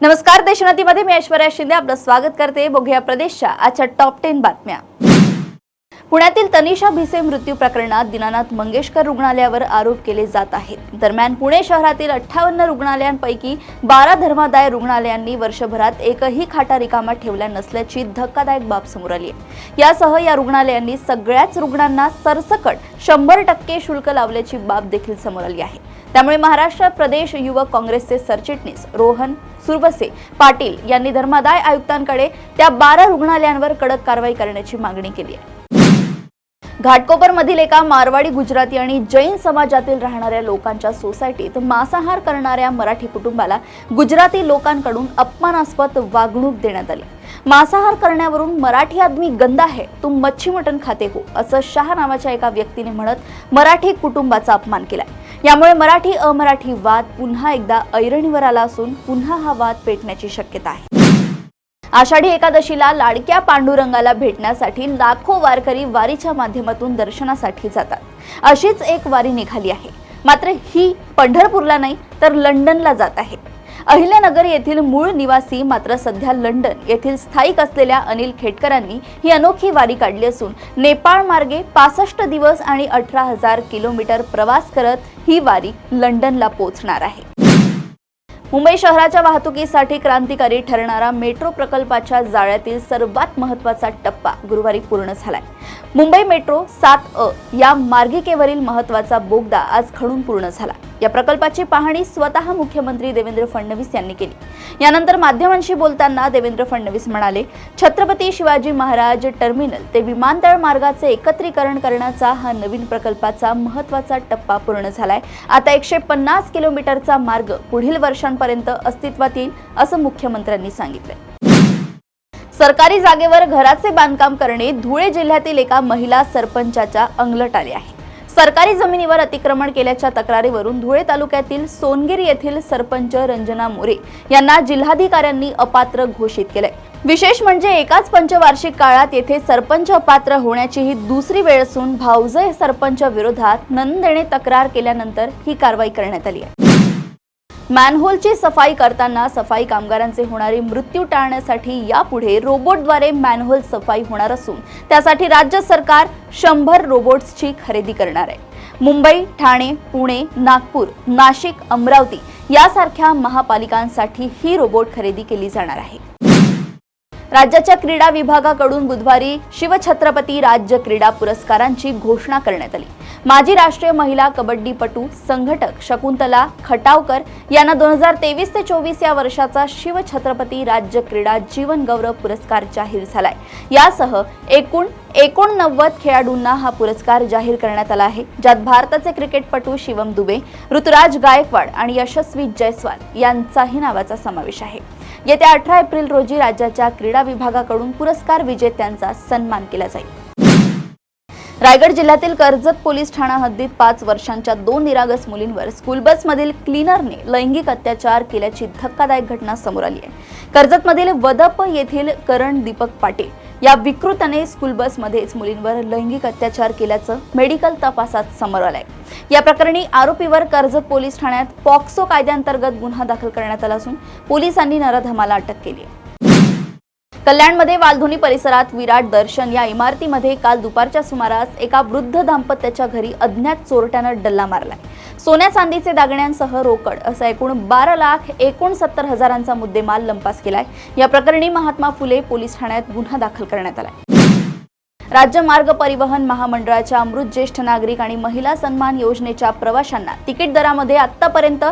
नमस्कार, देशोन्नतीमध्ये मी ऐश्वर्या शिंदे आपलं स्वागत करते। बघूया प्रदेशच्या आजच्या टॉप 10 बातम्या। पुण्यातील तनिषा भिसे मृत्यू प्रकरणात दीनानाथ मंगेशकर रुग्णालयावर आरोप केले जात आहेत। दरम्यान पुणे शहरातील 58 रुग्णालयांपैकी 12 धर्मादाय रुग्णालयांनी वर्षभरात एकही खाटा रिकामा ठेवल्या नसल्याची धक्कादायक बाब समोर आली आहे। यासह या रुग्णालयांनी सगळ्याच रुग्णांना सरसकट 100% शुल्क लावल्याची बाब देखील समोर आली आहे। त्यामुळे महाराष्ट्र प्रदेश युवक काँग्रेसचे सरचिटणीस रोहन सुरवसे पाटील यांनी धर्मादाय आयुक्तांकडे त्या 12 रुग्णालयांवर कडक कारवाई करण्याची मागणी केली आहे। घाटकोपर मधील एका मारवाडी, गुजराती आणि जैन समाजातील राहणाऱ्या लोकांच्या सोसायटीत मांसाहार करणाऱ्या मराठी कुटुंबाला गुजराती लोकांकडून अपमानास्पद वागणूक देण्यात आली। मांसाहार करण्यावरून मराठी आदमी गंदा है, तुम मच्छी मटन खाते हो, असं शाह नावाच्या एका व्यक्तीने म्हणत मराठी कुटुंबाचा अपमान केलाय। यामुळे मराठी अमराठी वाद पुन्हा एकदा ऐरणीवर आला असून पुन्हा हा वाद पेटण्याची शक्यता आहे। आषाढी एकादशीला लाडक्या पांडुरंगाला भेटण्यासाठी लाखो वारकरी वारीच्या माध्यमातून दर्शनासाठी जातात। अशीच एक वारी निघाली आहे, मात्र ही पंढरपूरला नाही तर लंडनला जात आहे। अहिल्यानगर येथील मूळ निवासी मात्र सध्या लंडन येथील स्थायिक असलेल्या अनिल खेटकरांनी ही अनोखी वारी काढली असून नेपाळ मार्गे 65 दिवस आणि 18,000 किलोमीटर प्रवास करत ही वारी लंडनला पोहोचणार आहे। मुंबई शहराच्या वाहतुकीसाठी क्रांतिकारी ठरणारा मेट्रो प्रकल्पाच्या जाळ्यातील सर्वात महत्त्वाचा टप्पा गुरुवारी पूर्ण झालाय। मुंबई मेट्रो 7अ या मार्गिकेवरील महत्त्वाचा बोगदा आज खणून पूर्ण झाला। या प्रकल्पाची पाहणी स्वतः मुख्यमंत्री देवेंद्र फडणवीस यांनी केली। यानंतर माध्यमांशी बोलताना देवेंद्र फडणवीस म्हणाले, छत्रपती शिवाजी महाराज टर्मिनल ते विमानतळ मार्गाचे एकत्रीकरण करण्याचा हा नवीन प्रकल्पाचा महत्त्वाचा टप्पा पूर्ण झालाय। आता 150 किलोमीटरचा मार्ग पुढील वर्षांपर्यंत अस्तित्वात येईल असं मुख्यमंत्र्यांनी सांगितलं। सरकारी जागेवर घराचे बांधकाम करणे धुळे जिल्ह्यातील एका महिला सरपंचाच्या अंगलट आले आहे। सरकारी जमिनीवर अतिक्रमण केल्याच्या तक्रारीवरून धुळे तालुक्यातील सोनगिर येथील सरपंच रंजना मोरे यांना जिल्हाधिकाऱ्यांनी अपात्र घोषित केले। विशेष म्हणजे एकाच पंचवार्षिक काळात येथे सरपंच अपात्र होण्याची ही दुसरी वेळ असून भाऊजय सरपंच विरोधात नंदेने तक्रार केल्यानंतर ही कारवाई करण्यात आली आहे। मॅनहोलची सफाई करताना सफाई कामगारांचे होणारे मृत्यू टाळण्यासाठी यापुढे रोबोटद्वारे मॅनहोल सफाई होणार असून त्यासाठी राज्य सरकार 100 रोबोट्सची खरेदी करणार आहे। मुंबई, ठाणे, पुणे, नागपूर, नाशिक, अमरावती यासारख्या महापालिकांसाठी ही रोबोट खरेदी केली जाणार आहे। राज्याच्या क्रीडा विभागाकडून बुधवारी शिवछत्रपती राज्य क्रीडा पुरस्कारांची घोषणा करण्यात आली। माजी राष्ट्रीय महिला कबड्डीपटू संघटक शकुंतला खटावकर यांना 2023 ते 24 या वर्षाचा शिवछत्रपती राज्य क्रीडा जीवन गौरव पुरस्कार जाहीर झालाय। यासह एकूण 89 खेळाडूंना हा पुरस्कार जाहीर करण्यात आला आहे, ज्यात भारताचे क्रिकेटपटू शिवम दुबे, ऋतुराज गायकवाड आणि यशस्वी जयस्वाल यांचाही नावाचा समावेश आहे। येत्या 18 एप्रिल रोजी राज्याच्या क्रीडा विभागाकडून पुरस्कार विजेत्यांचा सन्मान केला जाईल। रायगड जिल्ह्यातील कर्जत पोलीस ठाणा हद्दीत 5 वर्षांच्या 2 निरागस मुलींवर स्कूल बसमधील क्लीनरने लैंगिक अत्याचार केल्याची धक्कादायक घटना समोर आली आहे। कर्जतमधील वदप येथील करण दीपक पाटील या विकृताने स्कूल बसमध्येच मुलींवर लैंगिक अत्याचार केल्याचं मेडिकल तपासात समोर आलंय। या प्रकरणी आरोपीवर कर्जत पोलीस ठाण्यात पॉक्सो कायद्याअंतर्गत गुन्हा दाखल करण्यात आला असून पोलिसांनी नराधमाला अटक केली आहे। कल्याणमध्ये वालधुनी परिसरात विराट दर्शन या इमारतीमध्ये काल दुपारच्या सुमारास एका वृद्ध दाम्पत्याच्या घरी अज्ञात चोरट्यानं डल्ला मारलाय। सोन्या चांदीचे दागिन्यांसह रोकड असा एकूण 12,69,000चा मुद्देमाल लंपास केलाय। या प्रकरणी महात्मा फुले पोलीस ठाण्यात गुन्हा दाखल करण्यात आलाय। राज्य मार्ग परिवहन महामंडळाच्या अमृत ज्येष्ठ नागरिक आणि महिला सन्मान योजनेच्या प्रवाशांना तिकीट दरामध्ये आतापर्यंत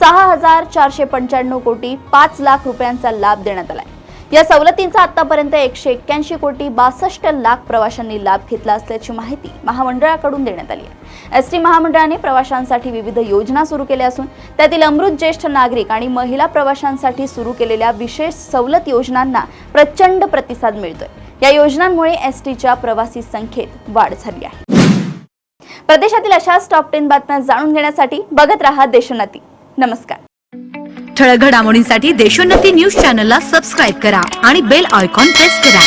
6,495 कोटी 5 लाख रुपयांचा लाभ देण्यात आलाय। या सवलतींचा आतापर्यंत 181 कोटी 62 लाख प्रवाशांनी लाभ घेतला असल्याची माहिती महामंडळाकडून देण्यात आली आहे। एसटी महामंडळाने प्रवाशांसाठी विविध योजना सुरू केल्या असून त्यातील अमृत ज्येष्ठ नागरिक आणि महिला प्रवाशांसाठी सुरू केलेल्या विशेष सवलत योजनांना प्रचंड प्रतिसाद मिळतोय। या योजनांमुळे एसटीच्या प्रवासी संख्येत वाढ झाली आहे। प्रदेशातील अशाच टॉप 10 बातम्या जाणून घेण्यासाठी बघत रहा देशोन्नती। नमस्कार। ठळक घडामोडींसाठी देशोन्नती न्यूज चॅनलला सबस्क्राइब करा आणि बेल आयकॉन प्रेस करा।